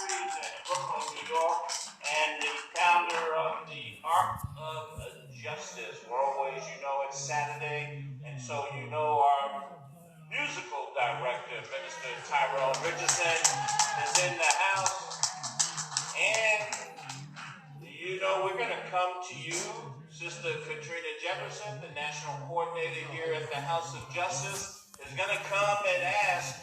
Ministries in Brooklyn, New York, and the founder of the Ark of Justice. We're always, it's Saturday, and so our musical director, Minister Tyrone Richardson, is in the house, and we're going to come to you, Sister Katrina Jefferson, the national coordinator here at the House of Justice, is going to come and ask,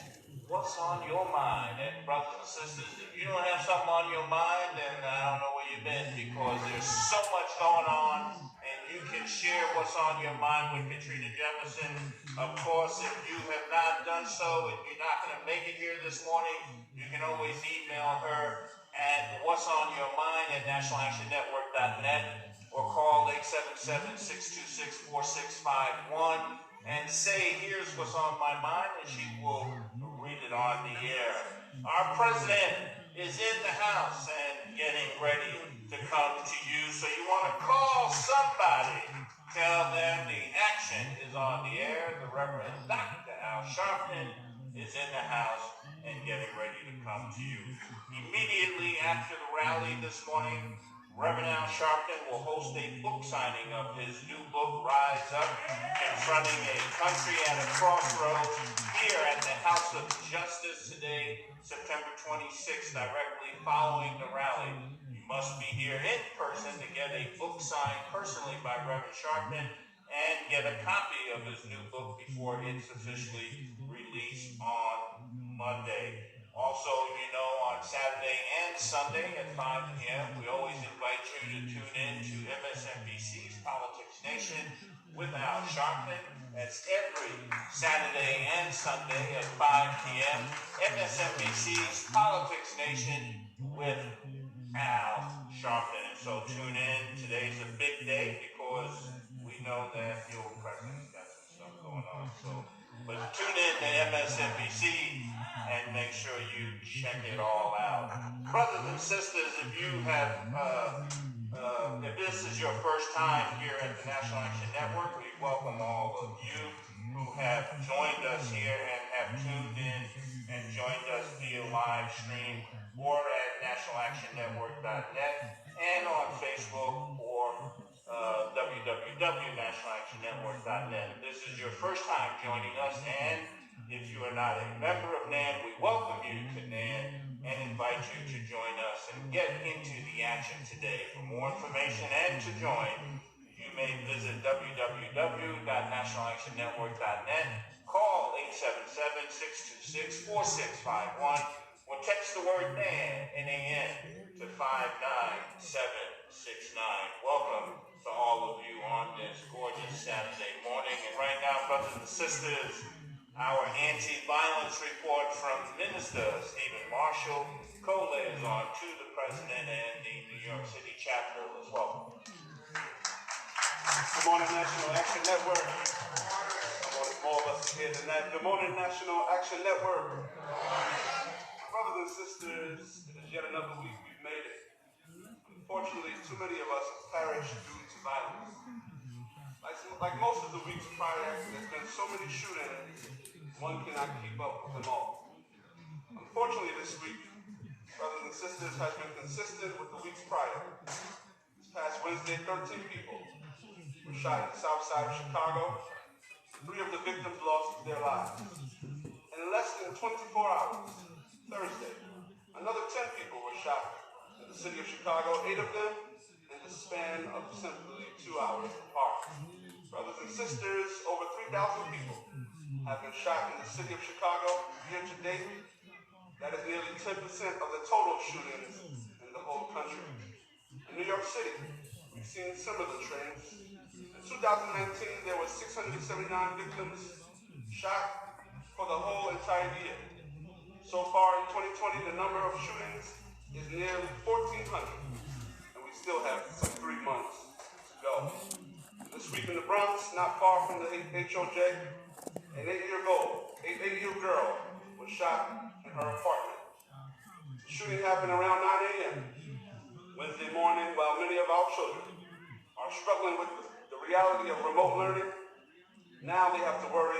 what's on your mind? And brothers and sisters, if you don't have something on your mind, then I don't know where you've been, because there's so much going on, and you can share what's on your mind with Katrina Jefferson. Of course, if you have not done so, if you're not going to make it here this morning, you can always email her at what's on your mind at nationalactionnetwork.net, or call 877-626-4651 and say, here's what's on my mind, and she will read it on the air. Our president is in the house and getting ready to come to you, so you want to call somebody, tell them the action is on the air. The Reverend Dr. Al Sharpton is in the house and getting ready to come to you. Immediately after the rally this morning, Reverend Al Sharpton will host a book signing of his new book, Rise Up, Confronting a Country at a Crossroads, here at the House of Justice today, September 26th, directly following the rally. You must be here in person to get a book signed personally by Reverend Sharpton and get a copy of his new book before it's officially released on Monday. Also, on Saturday and Sunday at 5 p.m., we always invite you to tune in to MSNBC's Politics Nation with Al Sharpton. That's every Saturday and Sunday at 5 p.m. MSNBC's Politics Nation with Al Sharpton. And so tune in. Today's a big day because we know that your president's got some stuff going on. But tune in to MSNBC and make sure you check it all out. Brothers and sisters, if you have, if this is your first time here at the National Action Network, we welcome all of you who have joined us here and have tuned in and joined us via live stream or at nationalactionnetwork.net and on Facebook or www.nationalactionnetwork.net. If this is your first time joining us, and if you are not a member of NAN, we welcome you to NAN and invite you to join us and get into the action today. For more information and to join, you may visit www.nationalactionnetwork.net, call 877-626-4651, or text the word NAN, N-A-N, to 59769. Welcome to all of you on this gorgeous Saturday morning. And right now, brothers and sisters, our anti-violence report from Minister Stephen Marshall, co-liaison to the President and the New York City chapter. Let's welcome. Good morning, National Action Network. More of us here than that. Good morning, National Action Network. Brothers and sisters, it is yet another week we've made it. Unfortunately, too many of us have perished due to violence. Like most of the weeks prior, there's been so many shootings, one cannot keep up with them all. Unfortunately, this week, brothers and sisters, has been consistent with the weeks prior. This past Wednesday, 13 people were shot in the south side of Chicago. 3 of the victims lost their lives. In less than 24 hours, Thursday, another 10 people were shot in the city of Chicago, 8 of them in the span of simply 2 hours apart. Brothers and sisters, over 3,000 people have been shot in the city of Chicago year to date. That is nearly 10% of the total shootings in the whole country. In New York City, we've seen similar trends. In 2019, there were 679 victims shot for the whole entire year. So far in 2020, the number of shootings is nearly 1,400, and we still have some 3 months to go. This week in the Bronx, not far from the HOJ, an 8-year girl was shot in her apartment. The shooting happened around 9 a.m. Wednesday morning, while many of our children are struggling with the reality of remote learning. Now they have to worry,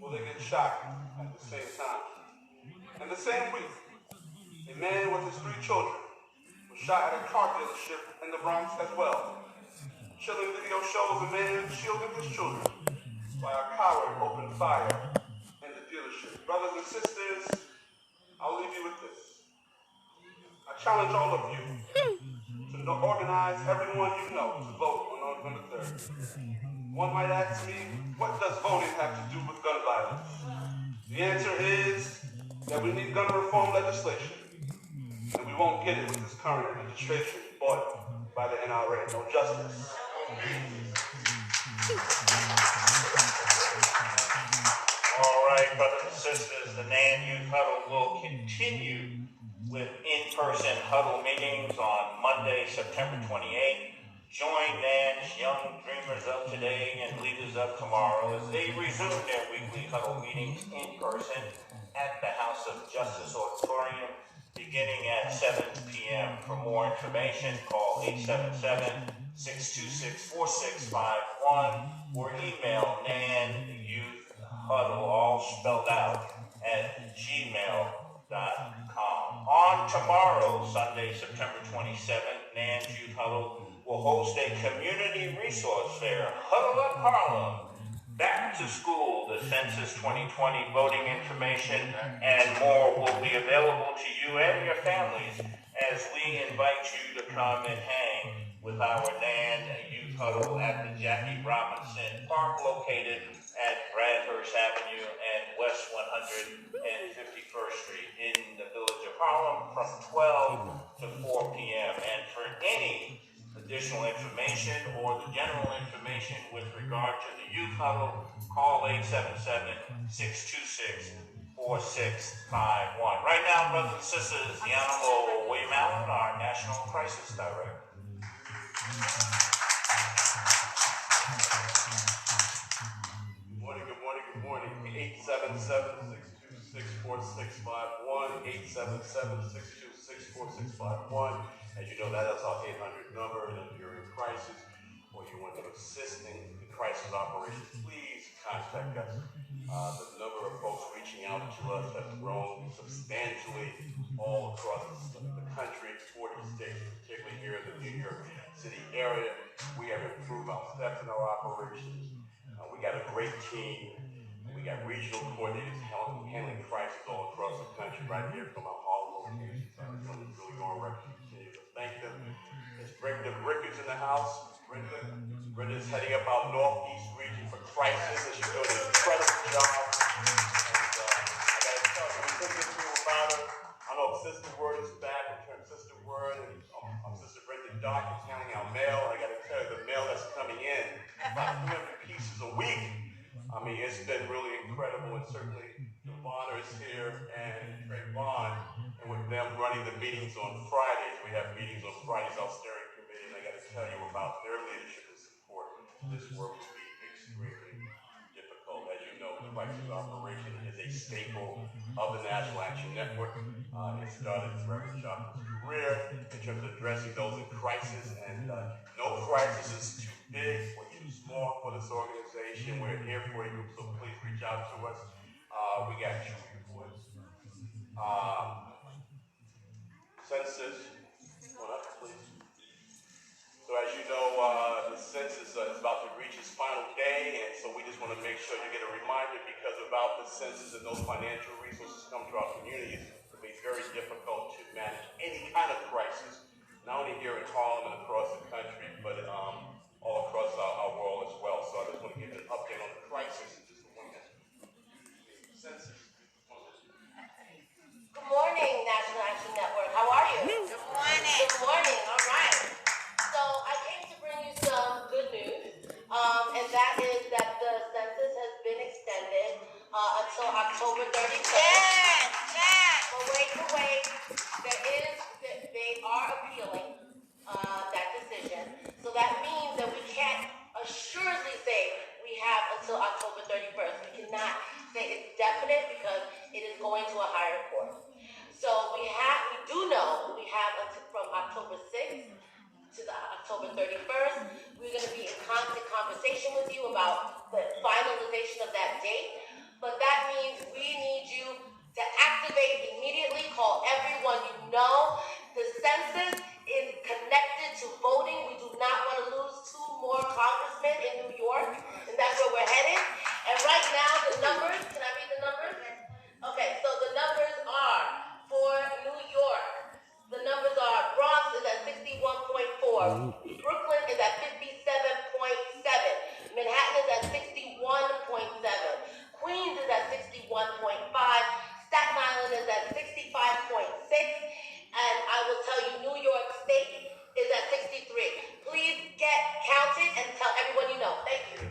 will they get shot at the same time? And the same week, a man with his 3 children was shot at a car dealership in the Bronx as well. Chilling video shows a man shielding his children by a coward opened fire in the dealership. Brothers and sisters, I'll leave you with this. I challenge all of you to organize everyone you know to vote on November 3rd. One might ask me, what does voting have to do with gun violence? The answer is that we need gun reform legislation, and we won't get it with this current administration bought by the NRA. No justice. All right, brothers and sisters, the NAN Youth Huddle will continue with in-person huddle meetings on Monday, September 28th. Join NAN's young dreamers of today and leaders of tomorrow as they resume their weekly huddle meetings in person at the House of Justice Auditorium beginning at 7 p.m. For more information, call 877-626-4651 or email NANYouthHuddle, all spelled out, at gmail.com. On tomorrow, Sunday, September 27th, NAN's Youth Huddle will host a community resource fair, Huddle Up Harlem, Back to School, the Census 2020 voting information, and more will be available to you and your families as we invite you to come and hang with our NAN Youth Huddle at the Jackie Robinson Park located at Bradhurst Avenue and West 151st Street in the village of Harlem from 12 to 4 p.m. And for any additional information or the general information with regard to the Youth Huddle, call 877-626-4651. Right now, brothers and sisters, the Honorable William Allen, our National Crisis Director. Good morning. 877-626-4651, 877-626-4651. As you know, that is our 800 number, and if you're in crisis or you want to assist in the crisis operations, please contact us. The number of folks reaching out to us has grown substantially all across the country, 40 states, particularly here in the New York City area. We have improved our steps in our operations. We got a great team. We got regional coordinators handling crisis all across the country, right here from our Harlem location. So I just want to really go on record and continue to thank them. It's Brenda Ricketts in the house. Brenda's heading up our Northeast region for crisis, and she's doing an incredible job. And I got to tell you, we couldn't get through without her. I know Sister Word is back in terms of Sister Word, and Sister Brenda Dock is handling our mail. I got to tell you, the mail that's coming in, about 300 pieces a week. I mean, it's been really incredible, and certainly Devon is here and Trayvon, and with them running the meetings on Fridays, we have meetings on Fridays, our steering committee, and I got to tell you about their leadership and support. This work will be extremely difficult. As you know, crisis operation is a staple of the National Action Network. It started Reverend Chopper's career in terms of addressing those in crisis, and no crisis is too big or too small for this organization. We're here for you, so please reach out to us. We got two reports. Census, come on up, please. So as you know, the census is about to reach its final day, and so we just want to make sure you get a reminder, because without the census and those financial resources come to our communities, it can be very difficult to manage any kind of crisis, not only here in Harlem and across the country, but all across our world as well. So I just want to give you an update on the crisis in just a moment. Census. Good morning, National Action Network. How are you? Good morning. Good morning. All right. So I came to bring you some good news, and that is that the census has been extended until October 31st. Yes. But wait. They are appealing that decision. So that means that we can't assuredly say we have until October 31st. We cannot say it's definite because it is going to a higher court. So we do know we have until from October 6th to the October 31st. We're going to be in constant conversation with you about the finalization of that date. But that means we need you to activate immediately. Call everyone you know. Brooklyn is at 57.7. Manhattan is at 61.7. Queens is at 61.5. Staten Island is at 65.6. And I will tell you, New York State is at 63. Please get counted and tell everyone you know. Thank you.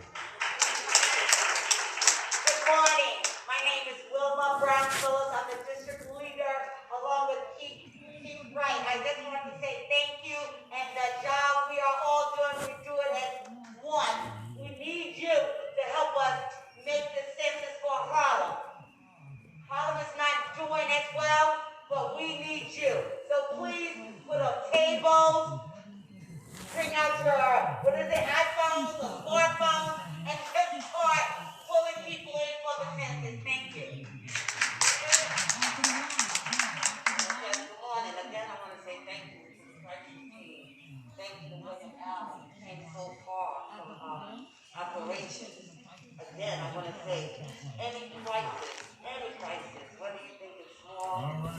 Good morning. My name is Wilma Brown Phillips. I'm the district leader along with Keith Wright. I just want to say thank you and the job we are all doing, we do it as one. We need you to help us make the census for Harlem. Harlem is not doing as well, but we need you. So please put up tables, bring out your, iPhones or smartphones, and just start pulling people in for the census. Thank you. Yes, good morning. Again, I want to say thank you to the crisis team. Thank you to William Allen, who came so far from operations. Again, I want to say any crisis, whether you think it's small,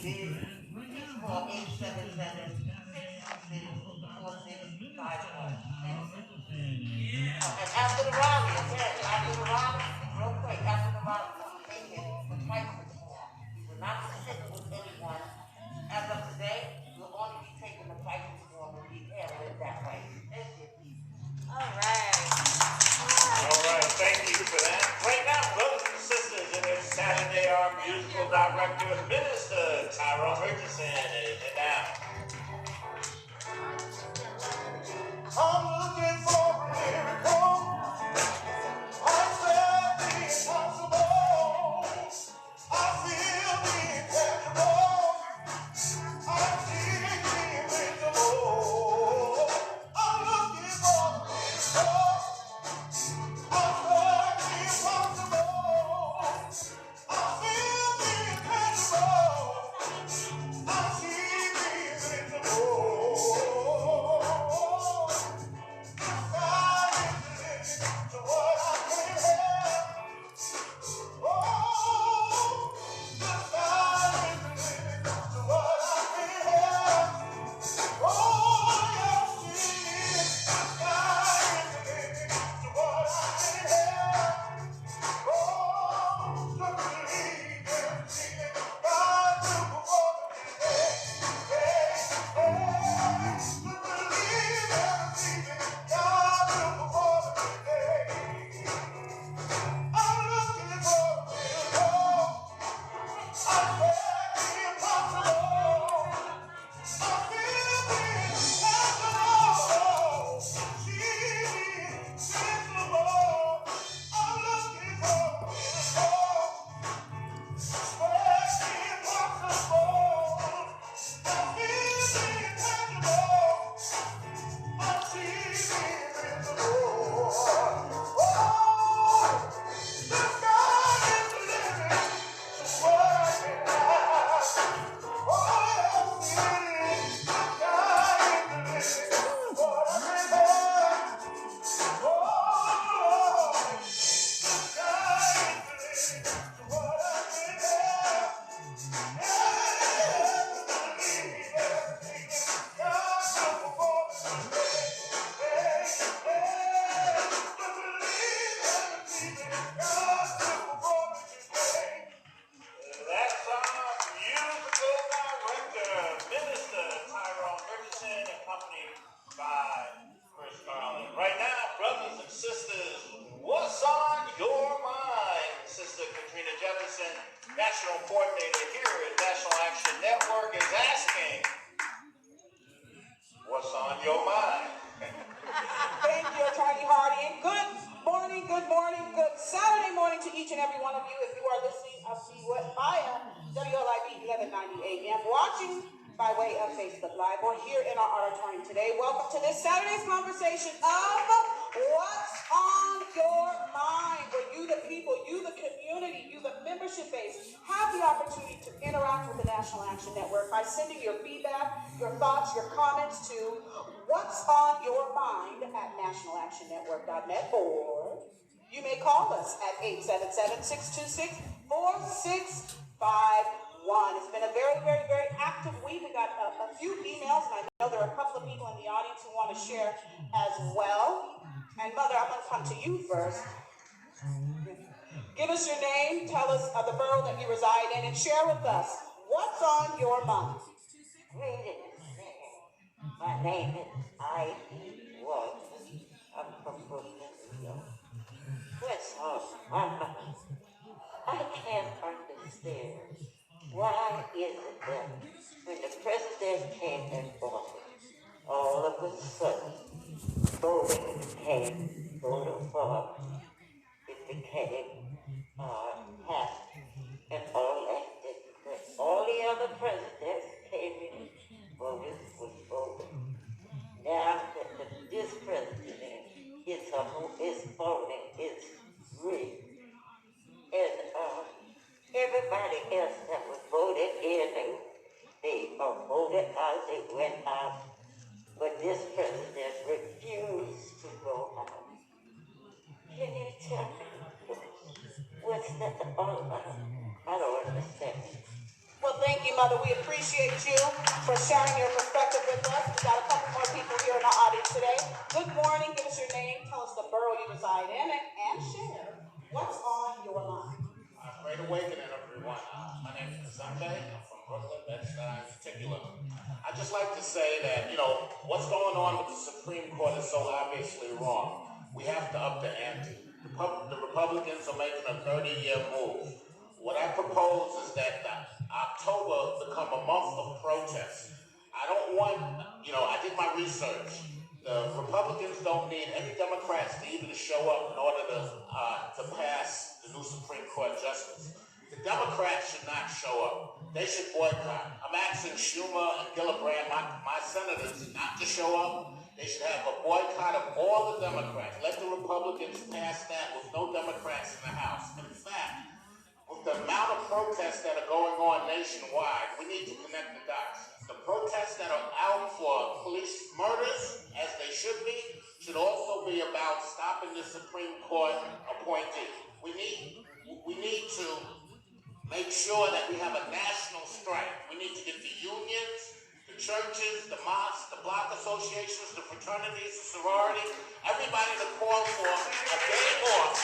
big, please call 877-626-4651. And after the rally, real quick, after the rally, we'll be taking the crisis form. We're not sitting with anyone. As of today, we'll only be taking the crisis form and be handling it that way. Thank you. All right. Thank you for that. Right now, brothers and sisters, it is Saturday, our musical director, Minister Tyrone Richardson is in now. I'm looking for a miracle. I said the impossible. I feel the intangible. I see the invisible. I'm looking for a miracle. I said the impossible. I feel the intangible. I see the invisible. That's our musical director, Minister Tyrone Richardson, accompanied by Chris Garland. Right now, brothers and sisters, what's on your mind? Sister Katrina Jefferson, National Coordinator here at National Action Network, is asking, what's on your mind? Thank you, Attorney Hardy. And good morning, good Saturday morning to each and every one of you. If you are listening via WLIB 1190 AM, watching by way of Facebook Live or here in our auditorium today, welcome to this Saturday's conversation of What's on Your Mind, where you, the people, you, the community, you, the membership base, have the opportunity to interact with the National Action Network by sending your feedback, your thoughts, your comments to What's on Your Mind at nationalactionnetwork.net, or you may call us at 877-626-4651. It's been a very, very, very active week. We got a few emails, and I know there are a couple of people in the audience come to you first. Give us your name, tell us the borough that you reside in, and share with us what's on your mind. My name is I.E. Walton. I'm from Brooklyn, New York. What's on my mind? I can't understand why is it that when the president came in office, all of a sudden voting became voter fraud. It became half and all that. All the other presidents came in, voted was voted. Now that this president is voting, it's rigged. And everybody else that was voted in, they voted out, they went out. But this president refused to go out. Can you tell me what's that all about? I don't understand. Well, thank you, Mother. We appreciate you for sharing your perspective with us. We've got a couple more people here in the audience today. Good morning. Give us your name. Tell us the borough you reside in and share what's on your mind. Great awakening, everyone. My name is Kazambe. I'm from Brooklyn, Bed-Stuy in particular. I'd just like to say that, what's going on with the Supreme Court is so obviously wrong. We have to up the ante. The Republicans are making a 30-year move. What I propose is that October become a month of protest. I don't want, I did my research. The Republicans don't need any Democrats to even show up in order to pass the new Supreme Court justice. The Democrats should not show up. They should boycott. I'm asking Schumer and Gillibrand, my senators, not to show up. They should have a boycott of all the Democrats. Let the Republicans pass that with no Democrats in the House. In fact, with the amount of protests that are going on nationwide, we need to connect the dots. The protests that are out for police murders, as they should also be about stopping the Supreme Court appointee. We need to make sure that we have a national strike. We need to get the unions, the churches, the mosques, the block associations, the fraternities, the sororities, everybody to call for a day off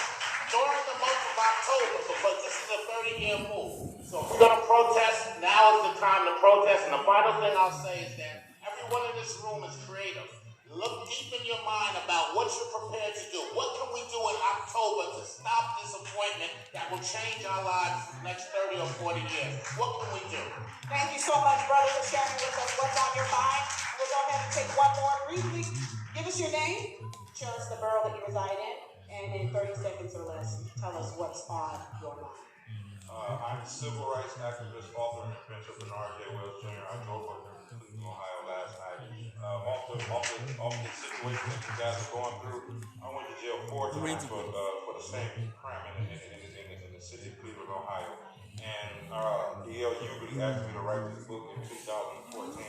during the month of October, because this is a 30-year move. So if we're going to protest, now is the time to protest. And the final thing I'll say is that everyone in this room is creative. Look deep in your mind about what you're prepared to do. What can we do in October to stop this appointment that will change our lives for the next 30 or 40 years? What can we do? Thank you so much, brother, for sharing with us what's on your mind. We'll go ahead and take one more briefly. Give us your name, share us the borough that you reside in, and in 30 seconds or less, tell us what's on your mind. I'm a civil rights activist, author, and inventor Bernard J. Wells Jr. I drove over to Cleveland, Ohio last night. Off the situation that you guys are going through, I went to jail 4 times for the same crime in the city of Cleveland, Ohio. And E.L. Hughley asked me to write this book in 2014,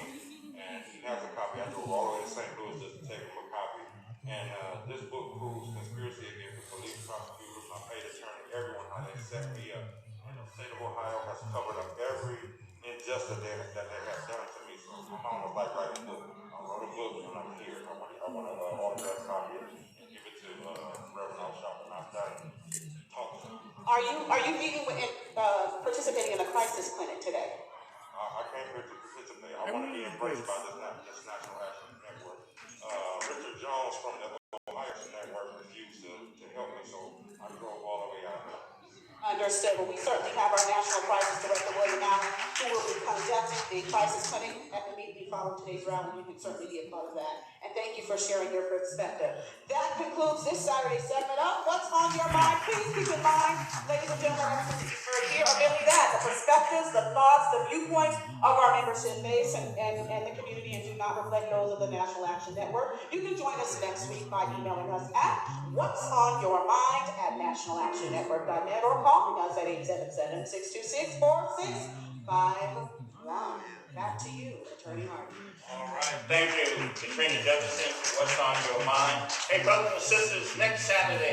and he has a copy. I drove all the way to St. Louis just to take him a copy. And this book proves conspiracy against the police, prosecutors, my paid attorney, everyone, how they set me up. And the state of Ohio has covered up every injustice that they have done to me. So I'm almost like writing a book. I wrote a book and I'm here. I want to autograph copy it and give it to Reverend Alshop, and I'm done. Talk to him. Are you meeting with participating in a crisis clinic today? I came here to participate. I want to be embraced by this National Action Network. Richard Jones from the Ohio Network refused to help me, so I drove all the way out here. Understood. Well, we certainly have our National Crisis Director, William Allen, who will be conducting the crisis clinic that will immediately follow today's round, and you can certainly be a part of that. And thank you for sharing your perspective. That concludes this Saturday segment of What's on Your Mind. Please keep in mind, ladies and gentlemen, everything you've heard here are merely that, the perspectives, the thoughts, the viewpoints of our membership base and the community, and do not reflect those of the National Action Network. You can join us next week by emailing us at What's on Your Mind at nationalactionnetwork.net or calling us at 877-626-4651. Back to you, Attorney Hardy. All right. Thank you, Katrina Jefferson, for What's on Your Mind. Hey, brothers and sisters, next Saturday,